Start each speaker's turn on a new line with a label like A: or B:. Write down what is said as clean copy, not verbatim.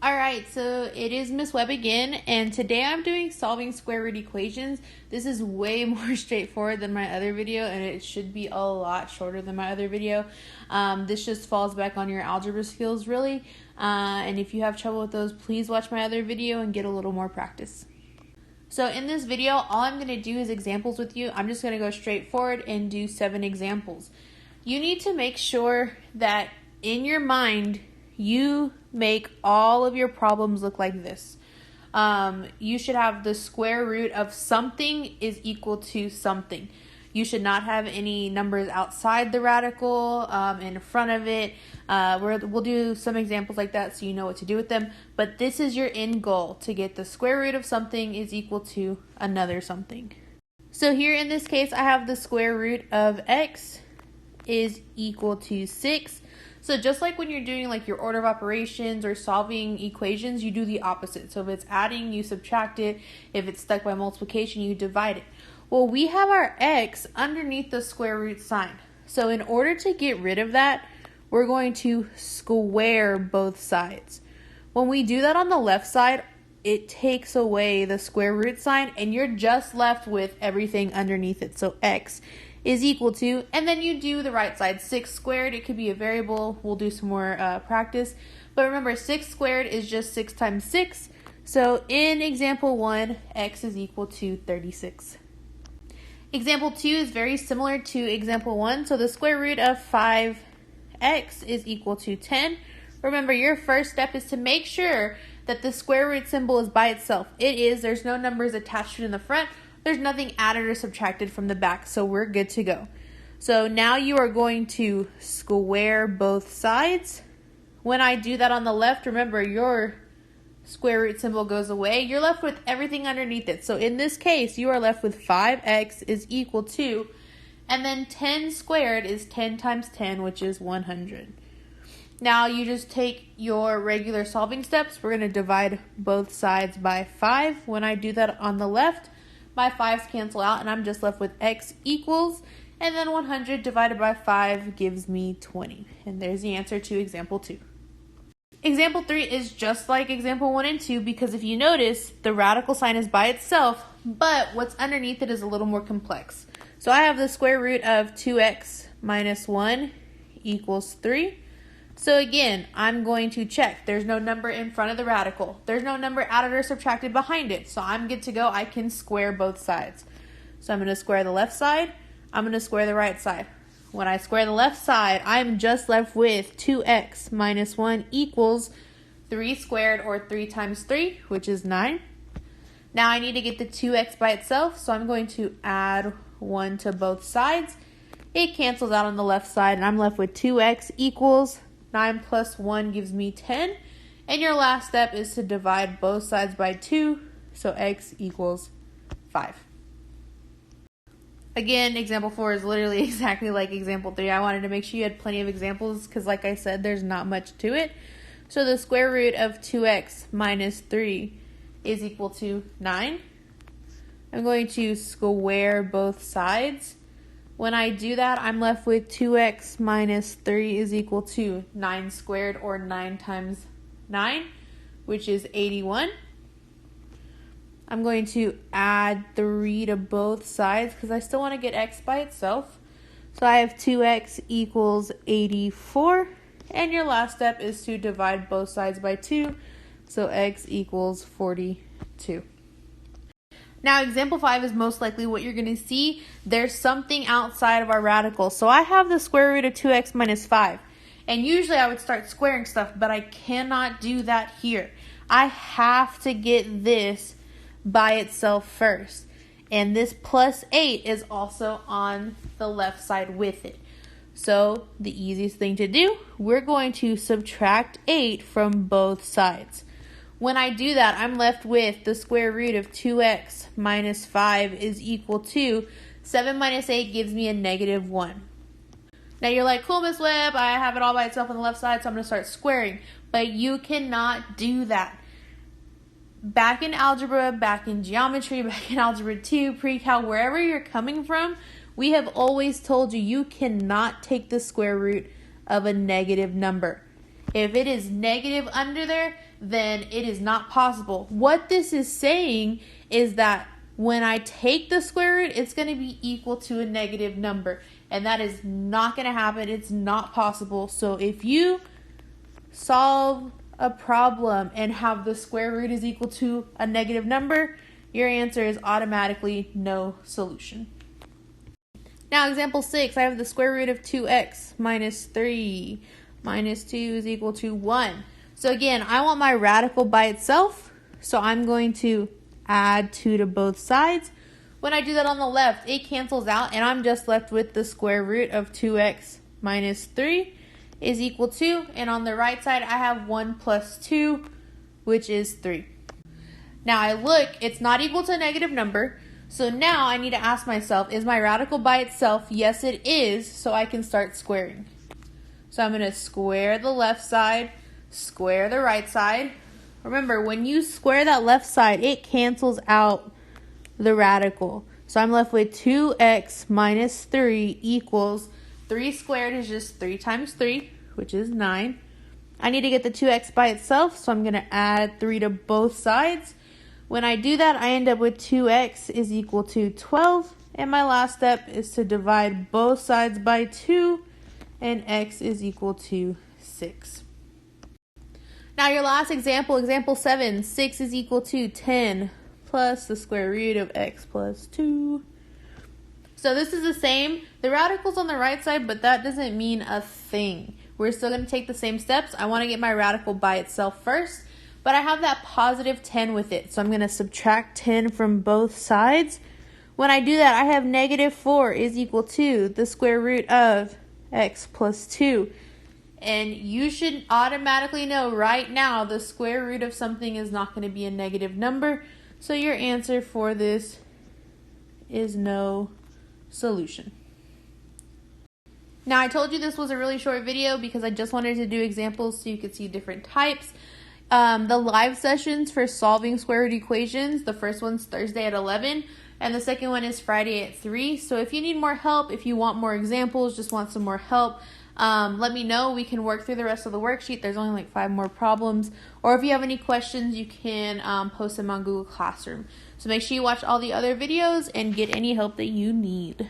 A: Alright, so it is Miss Webb again, and today I'm doing solving square root equations. This is way more straightforward than my other video, and it should be a lot shorter than my other video. This just falls back on your algebra skills, really. And if you have trouble with those, please watch my other video and get a little more practice. So in this video, all I'm going to do is examples with you. I'm just going to go straight forward and do 7 examples. You need to make sure that in your mind, you make all of your problems look like this. You should have the square root of something is equal to something. You should not have any numbers outside the radical, in front of it. We'll do some examples like that so you know what to do with them. But this is your end goal, to get the square root of something is equal to another something. So here in this case, I have the square root of x is equal to 6. So just like when you're doing like your order of operations or solving equations, you do the opposite. So if it's adding, you subtract it. If it's stuck by multiplication, you divide it. Well, we have our x underneath the square root sign. So in order to get rid of that, we're going to square both sides. When we do that on the left side, it takes away the square root sign and you're just left with everything underneath it. So x is equal to, and then you do the right side, 6 squared. It could be a variable. We'll do some more practice. But remember, 6 squared is just 6 times 6. So in example 1, x is equal to 36. Example 2 is very similar to example 1. So the square root of 5x is equal to 10. Remember, your first step is to make sure that the square root symbol is by itself. It is. There's no numbers attached to it in the front. There's nothing added or subtracted from the back, so we're good to go. So now you are going to square both sides. When I do that on the left, remember your square root symbol goes away. You're left with everything underneath it. So in this case, you are left with 5x is equal to, and then 10 squared is 10 times 10, which is 100. Now you just take your regular solving steps. We're going to divide both sides by 5. When I do that on the left, my 5's cancel out and I'm just left with x equals, and then 100 divided by 5 gives me 20. And there's the answer to example 2. Example 3 is just like example 1 and 2 because if you notice, the radical sign is by itself, but what's underneath it is a little more complex. So I have the square root of 2x minus 1 equals 3. So again, I'm going to check. There's no number in front of the radical. There's no number added or subtracted behind it. So I'm good to go. I can square both sides. So I'm going to square the left side. I'm going to square the right side. When I square the left side, I'm just left with 2x minus 1 equals 3 squared, or 3 times 3, which is 9. Now I need to get the 2x by itself, so I'm going to add 1 to both sides. It cancels out on the left side, and I'm left with 2x equals 9 plus 1 gives me 10. And your last step is to divide both sides by 2. So x equals 5. Again, example 4 is literally exactly like example 3. I wanted to make sure you had plenty of examples because like I said, there's not much to it. So the square root of 2x minus 3 is equal to 9. I'm going to square both sides. When I do that, I'm left with 2x minus 3 is equal to 9 squared, or 9 times 9, which is 81. I'm going to add 3 to both sides because I still want to get x by itself. So I have 2x equals 84. And your last step is to divide both sides by 2. So x equals 42. Now, example 5 is most likely what you're going to see. There's something outside of our radical. So I have the square root of 2x minus 5. And usually I would start squaring stuff, but I cannot do that here. I have to get this by itself first. And this plus 8 is also on the left side with it. So the easiest thing to do, we're going to subtract 8 from both sides. When I do that, I'm left with the square root of 2x minus 5 is equal to 7 minus 8 gives me a negative 1. Now you're like, cool, Miss Webb, I have it all by itself on the left side, so I'm going to start squaring. But you cannot do that. Back in algebra, back in geometry, back in algebra 2, pre-cal, wherever you're coming from, we have always told you you cannot take the square root of a negative number. If it is negative under there, then it is not possible. What this is saying is that when I take the square root, it's going to be equal to a negative number. And that is not going to happen. It's not possible. So if you solve a problem and have the square root is equal to a negative number, your answer is automatically no solution. Now, example 6, I have the square root of 2x minus 3 minus 2 is equal to 1. So again, I want my radical by itself, so I'm going to add 2 to both sides. When I do that on the left, it cancels out, and I'm just left with the square root of 2x minus 3 is equal to, and on the right side, I have 1 plus 2, which is 3. Now I look, it's not equal to a negative number, so now I need to ask myself, is my radical by itself? Yes, it is, so I can start squaring. So I'm going to square the left side, square the right side. Remember, when you square that left side, it cancels out the radical. So I'm left with 2x minus 3 equals 3 squared is just 3 times 3, which is 9. I need to get the 2x by itself, so I'm going to add 3 to both sides. When I do that, I end up with 2x is equal to 12. And my last step is to divide both sides by 2, and x is equal to 6. Now your last example, example 7, 6 is equal to 10 plus the square root of x plus 2. So this is the same. The radical's on the right side, but that doesn't mean a thing. We're still going to take the same steps. I want to get my radical by itself first, but I have that positive 10 with it. So I'm going to subtract 10 from both sides. When I do that, I have negative 4 is equal to the square root of x plus 2. And you should automatically know right now the square root of something is not going to be a negative number. So your answer for this is no solution. Now I told you this was a really short video because I just wanted to do examples so you could see different types. The live sessions for solving square root equations, the first one's Thursday at 11 and the second one is Friday at 3. So if you need more help, if you want more examples, just want some more help, let me know. We can work through the rest of the worksheet. There's only like 5 more problems. Or if you have any questions, you can post them on Google Classroom. So make sure you watch all the other videos and get any help that you need.